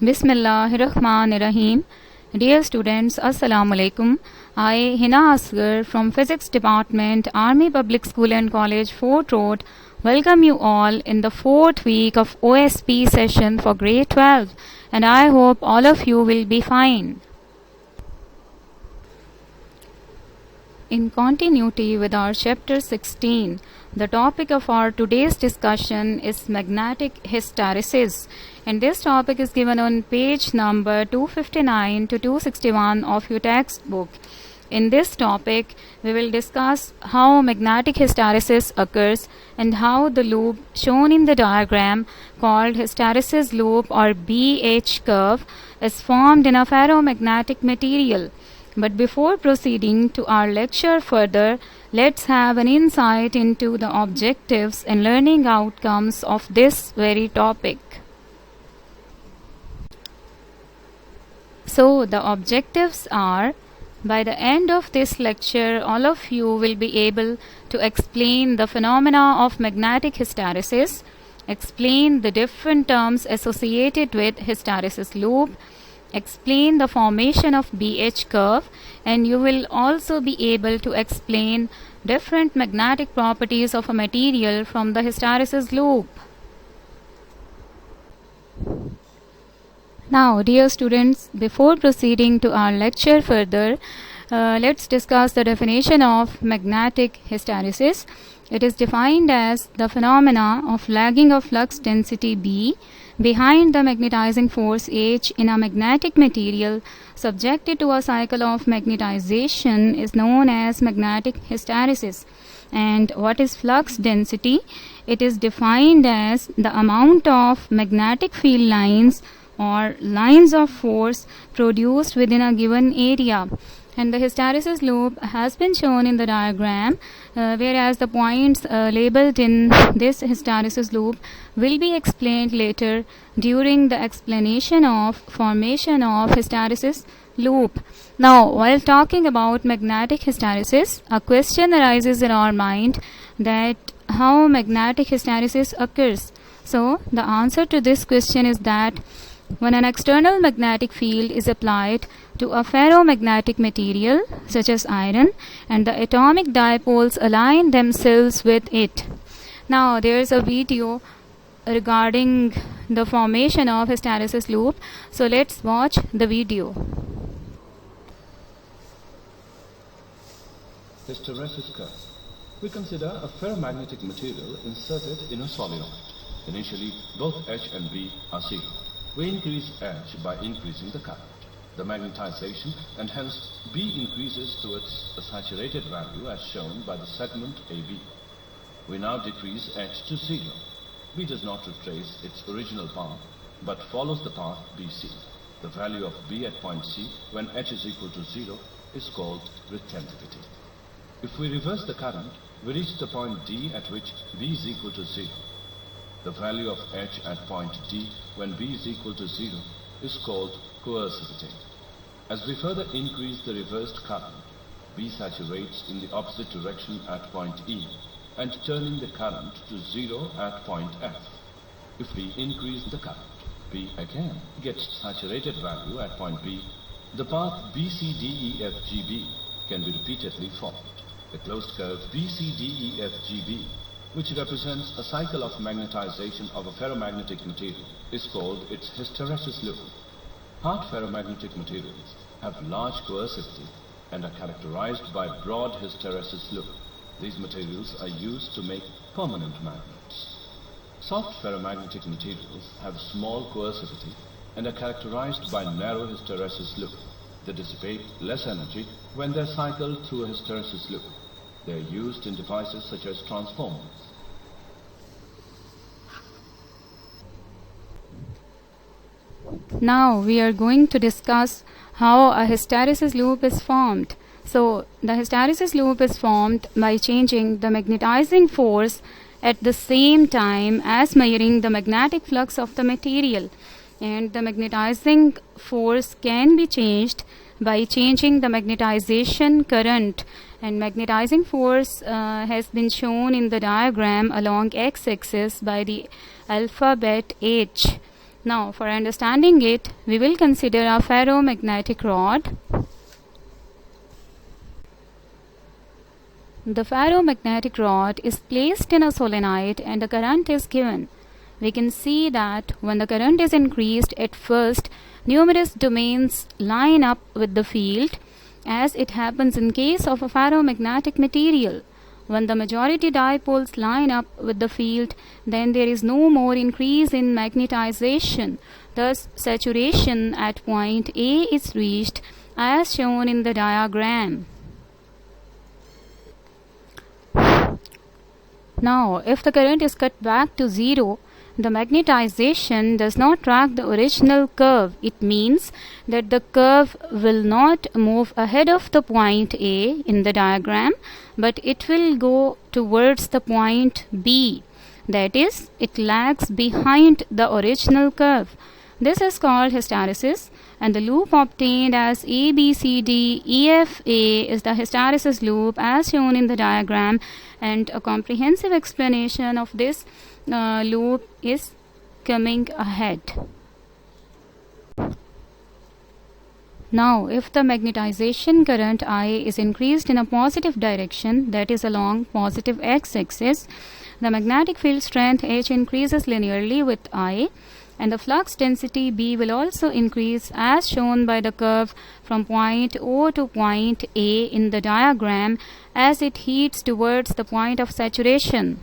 Bismillahirrahmanirrahim. Dear students, Assalamu alaikum. I, Hina Asgar from Physics Department, Army Public School and College, Fort Road, welcome you all in the 4th week of OSP session for grade 12, and I hope all of you will be fine. In continuity with our chapter 16, the topic of our today's discussion is magnetic hysteresis, and this topic is given on page number 259 to 261 of your textbook. In this topic, we will discuss how magnetic hysteresis occurs and how the loop shown in the diagram called hysteresis loop or BH curve is formed in a ferromagnetic material. But before proceeding to our lecture further, let's have an insight into the objectives and learning outcomes of this very topic. So, the objectives are, by the end of this lecture, all of you will be able to explain the phenomena of magnetic hysteresis, explain the different terms associated with hysteresis loop, explain the formation of BH curve, and you will also be able to explain different magnetic properties of a material from the hysteresis loop. Now, dear students, before proceeding to our lecture further, let's discuss the definition of magnetic hysteresis. It is defined as the phenomena of lagging of flux density B behind the magnetizing force H in a magnetic material subjected to a cycle of magnetization is known as magnetic hysteresis. And what is flux density? It is defined as the amount of magnetic field lines or lines of force produced within a given area. And the hysteresis loop has been shown in the diagram, whereas the points labeled in this hysteresis loop will be explained later during the explanation of formation of hysteresis loop. Now, while talking about magnetic hysteresis, a question arises in our mind that how magnetic hysteresis occurs. So, the answer to this question is that when an external magnetic field is applied to a ferromagnetic material such as iron and the atomic dipoles align themselves with it. Now there is a video regarding the formation of hysteresis loop, so let's watch the video. Hysteresis curve. We consider a ferromagnetic material inserted in a solenoid. Initially, both H and B are zero. We increase H by increasing the current. The magnetization and hence B increases to its saturated value as shown by the segment AB. We now decrease H to zero. B does not retrace its original path but follows the path BC. The value of B at point C when H is equal to zero is called retentivity. If we reverse the current, we reach the point D at which B is equal to zero. The value of H at point D when B is equal to 0 is called coercivity. As we further increase the reversed current, B saturates in the opposite direction at point E and turning the current to 0 at point F. If we increase the current, B again gets saturated value at point B. The path BCDEFGB can be repeatedly formed. The closed curve BCDEFGB, which represents a cycle of magnetization of a ferromagnetic material, is called its hysteresis loop. Hard ferromagnetic materials have large coercivity and are characterized by broad hysteresis loop. These materials are used to make permanent magnets. Soft ferromagnetic materials have small coercivity and are characterized by narrow hysteresis loop. They dissipate less energy when they are cycled through a hysteresis loop. They are used in devices such as transformers. Now we are going to discuss how a hysteresis loop is formed. So the hysteresis loop is formed by changing the magnetizing force at the same time as measuring the magnetic flux of the material. And the magnetizing force can be changed by changing the magnetization current, and magnetizing force has been shown in the diagram along x-axis by the alphabet H. Now, for understanding it, we will consider a ferromagnetic rod. The ferromagnetic rod is placed in a solenoid and a current is given. We can see that when the current is increased at first, numerous domains line up with the field, as it happens in case of a ferromagnetic material. When the majority dipoles line up with the field, then there is no more increase in magnetization. Thus, saturation at point A is reached as shown in the diagram. Now, if the current is cut back to zero, the magnetization does not track the original curve. It means that the curve will not move ahead of the point A in the diagram, but it will go towards the point B. That is, it lags behind the original curve. This is called hysteresis, and the loop obtained as ABCDEFA is the hysteresis loop as shown in the diagram, and a comprehensive explanation of this loop is coming ahead. Now, if the magnetization current I is increased in a positive direction, that is along positive x-axis, the magnetic field strength H increases linearly with I, and the flux density B will also increase as shown by the curve from point O to point A in the diagram as it heats towards the point of saturation.